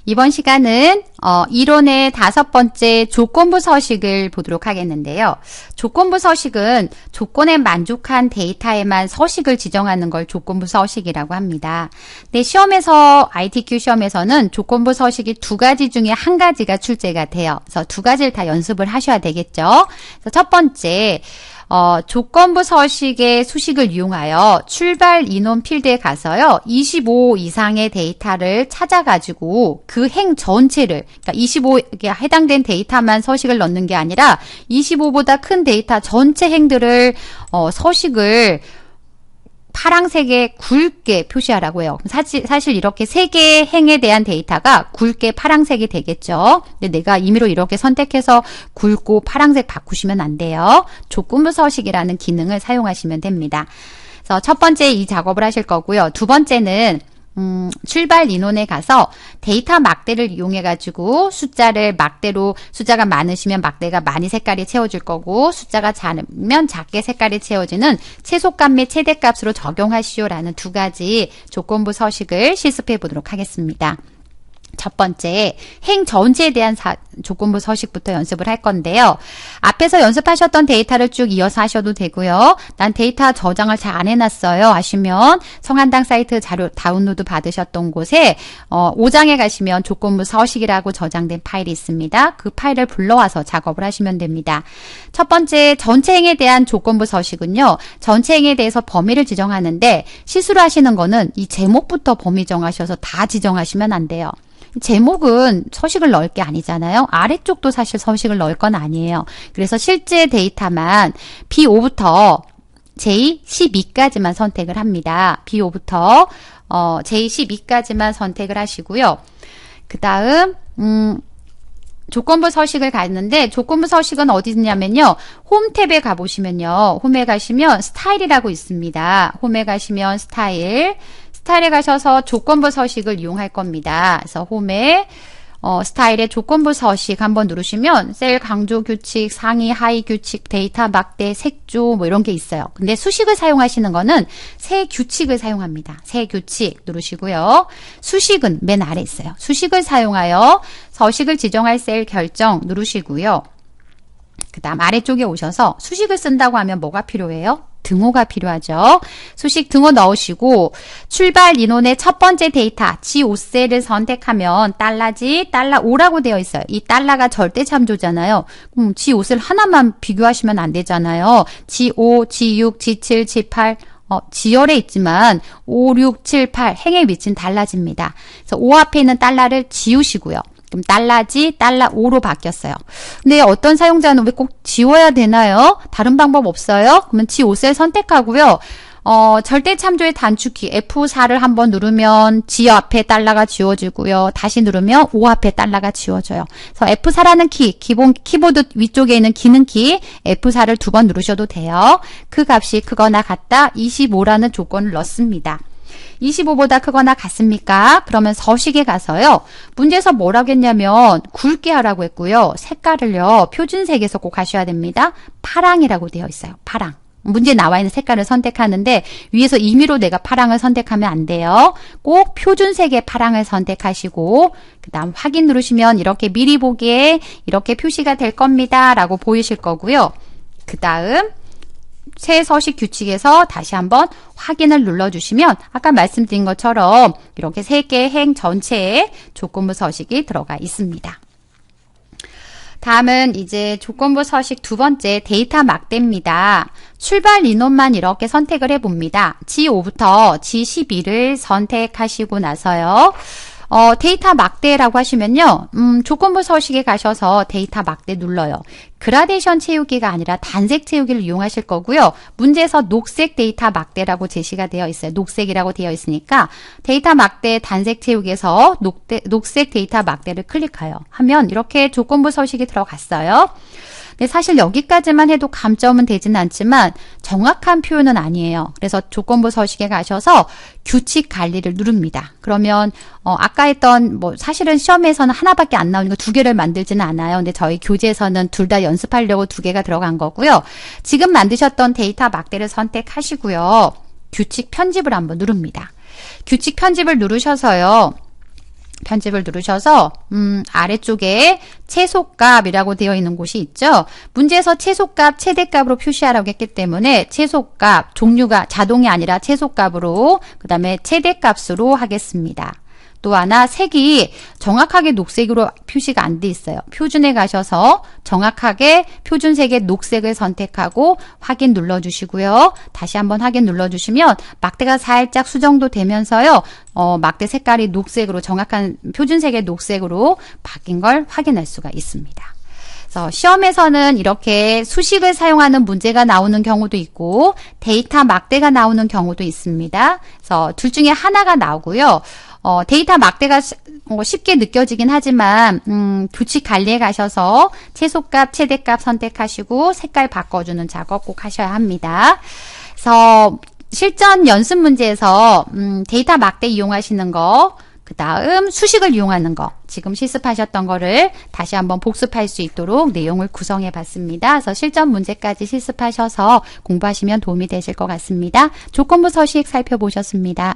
이번 시간은 이론의 5번째 조건부 서식을 보도록 하겠는데요. 조건부 서식은 조건에 만족한 데이터에만 서식을 지정하는 걸 조건부 서식이라고 합니다. 근데 시험에서 ITQ 시험에서는 조건부 서식이 2가지 중에 1가지가 출제가 돼요. 그래서 2가지를 다 연습을 하셔야 되겠죠. 그래서 첫 번째 조건부 서식의 수식을 이용하여 출발 인원 필드에 가서요. 25 이상의 데이터를 찾아가지고 그 행 전체를, 그러니까 25에 해당된 데이터만 서식을 넣는 게 아니라 25보다 큰 데이터 전체 행들을 서식을 파랑색에 굵게 표시하라고 해요. 사실 이렇게 3개의 행에 대한 데이터가 굵게 파랑색이 되겠죠. 근데 내가 임의로 이렇게 선택해서 굵고 파랑색 바꾸시면 안 돼요. 조건부 서식이라는 기능을 사용하시면 됩니다. 그래서 첫 번째 이 작업을 하실 거고요. 두 번째는 출발 인원에 가서 데이터 막대를 이용해가지고 숫자가 많으시면 막대가 많이 색깔이 채워질 거고 숫자가 작으면 작게 색깔이 채워지는 최소값 및 최대값으로 적용하시오라는 2가지 조건부 서식을 실습해 보도록 하겠습니다. 첫 번째, 행 전체에 대한 조건부 서식부터 연습을 할 건데요. 앞에서 연습하셨던 데이터를 쭉 이어서 하셔도 되고요. 난 데이터 저장을 잘 안 해놨어요 하시면 성한당 사이트 자료 다운로드 받으셨던 곳에 5장에 가시면 조건부 서식이라고 저장된 파일이 있습니다. 그 파일을 불러와서 작업을 하시면 됩니다. 첫 번째, 전체 행에 대한 조건부 서식은요. 전체 행에 대해서 범위를 지정하는데 실수를 하시는 거는 이 제목부터 범위 정하셔서 다 지정하시면 안 돼요. 제목은 서식을 넣을 게 아니잖아요. 아래쪽도 사실 서식을 넣을 건 아니에요. 그래서 실제 데이터만 B5부터 J12까지만 선택을 합니다. B5부터 J12까지만 선택을 하시고요. 그 다음 조건부 서식을 가는데 조건부 서식은 어디 있냐면요. 홈 탭에 가보시면요. 홈에 가시면 스타일이라고 있습니다. 홈에 가시면 스타일에 가셔서 조건부 서식을 이용할 겁니다. 그래서 홈에 스타일의 조건부 서식 한번 누르시면 셀 강조 규칙, 상위 하위 규칙, 데이터 막대, 색조 뭐 이런 게 있어요. 근데 수식을 사용하시는 거는 세 규칙을 사용합니다. 세 규칙 누르시고요. 수식은 맨 아래 있어요. 수식을 사용하여 서식을 지정할 셀 결정 누르시고요. 그 다음 아래쪽에 오셔서 수식을 쓴다고 하면 뭐가 필요해요? 등호가 필요하죠. 수식 등호 넣으시고 출발 인원의 첫 번째 데이터 G5셀을 선택하면 $G, $5라고 되어 있어요. 이 달러가 절대 참조잖아요. G5셀 하나만 비교하시면 안 되잖아요. G5, G6, G7, G8 지열에 있지만 5, 6, 7, 8 행에 미친 달라집니다. 그래서 5 앞에 있는 달러를 지우시고요. 그럼 $G, $5로 바뀌었어요. 근데 어떤 사용자는 왜 꼭 지워야 되나요? 다른 방법 없어요? 그러면 G5셀 선택하고요. 절대 참조의 단축키 F4를 한번 누르면 G 앞에 달러가 지워지고요. 다시 누르면 5 앞에 달러가 지워져요. 그래서 F4라는 기본 키보드 위쪽에 있는 기능키 F4를 2번 누르셔도 돼요. 그 값이 크거나 같다 25라는 조건을 넣습니다. 25보다 크거나 같습니까? 그러면 서식에 가서요. 문제에서 뭐라고 했냐면 굵게 하라고 했고요. 색깔을요. 표준색에서 꼭 하셔야 됩니다. 파랑이라고 되어 있어요. 파랑. 문제에 나와 있는 색깔을 선택하는데 위에서 임의로 내가 파랑을 선택하면 안 돼요. 꼭 표준색의 파랑을 선택하시고 그 다음 확인 누르시면 이렇게 미리 보기에 이렇게 표시가 될 겁니다. 라고 보이실 거고요. 그 다음 새 서식 규칙에서 다시 한번 확인을 눌러주시면 아까 말씀드린 것처럼 이렇게 3개의 행 전체에 조건부 서식이 들어가 있습니다. 다음은 이제 조건부 서식 2번째 데이터 막대입니다. 출발 인원만 이렇게 선택을 해봅니다. G5부터 G12를 선택하시고 나서요. 데이터 막대라고 하시면요. 조건부 서식에 가셔서 데이터 막대 눌러요. 그라데이션 채우기가 아니라 단색 채우기를 이용하실 거고요. 문제에서 녹색 데이터 막대라고 제시가 되어 있어요. 녹색이라고 되어 있으니까 데이터 막대 단색 채우기에서 녹색 데이터 막대를 클릭해요. 하면 이렇게 조건부 서식이 들어갔어요. 근데 사실 여기까지만 해도 감점은 되진 않지만 정확한 표현은 아니에요. 그래서 조건부 서식에 가셔서 규칙 관리를 누릅니다. 그러면 아까 했던 사실은 시험에서는 하나밖에 안 나오니까 2개를 만들지는 않아요. 근데 저희 교재에서는 둘 다 연습하려고 2개가 들어간 거고요. 지금 만드셨던 데이터 막대를 선택하시고요. 규칙 편집을 한번 누릅니다. 규칙 편집을 누르셔서요. 편집을 누르셔서 아래쪽에 최소값이라고 되어 있는 곳이 있죠. 문제에서 최소값, 최대값으로 표시하라고 했기 때문에 최소값, 종류가 자동이 아니라 최소값으로 그 다음에 최대값으로 하겠습니다. 또 하나 색이 정확하게 녹색으로 표시가 안 돼 있어요. 표준에 가셔서 정확하게 표준색의 녹색을 선택하고 확인 눌러주시고요. 다시 한번 확인 눌러주시면 막대가 살짝 수정도 되면서요. 막대 색깔이 녹색으로 정확한 표준색의 녹색으로 바뀐 걸 확인할 수가 있습니다. 그래서 시험에서는 이렇게 수식을 사용하는 문제가 나오는 경우도 있고 데이터 막대가 나오는 경우도 있습니다. 그래서 둘 중에 하나가 나오고요. 데이터 막대가 쉽게 느껴지긴 하지만 규칙 관리에 가셔서 최소값, 최대값 선택하시고 색깔 바꿔주는 작업 꼭 하셔야 합니다. 그래서 실전 연습 문제에서 데이터 막대 이용하시는 거, 그 다음 수식을 이용하는 거, 지금 실습하셨던 거를 다시 한번 복습할 수 있도록 내용을 구성해 봤습니다. 그래서 실전 문제까지 실습하셔서 공부하시면 도움이 되실 것 같습니다. 조건부 서식 살펴보셨습니다.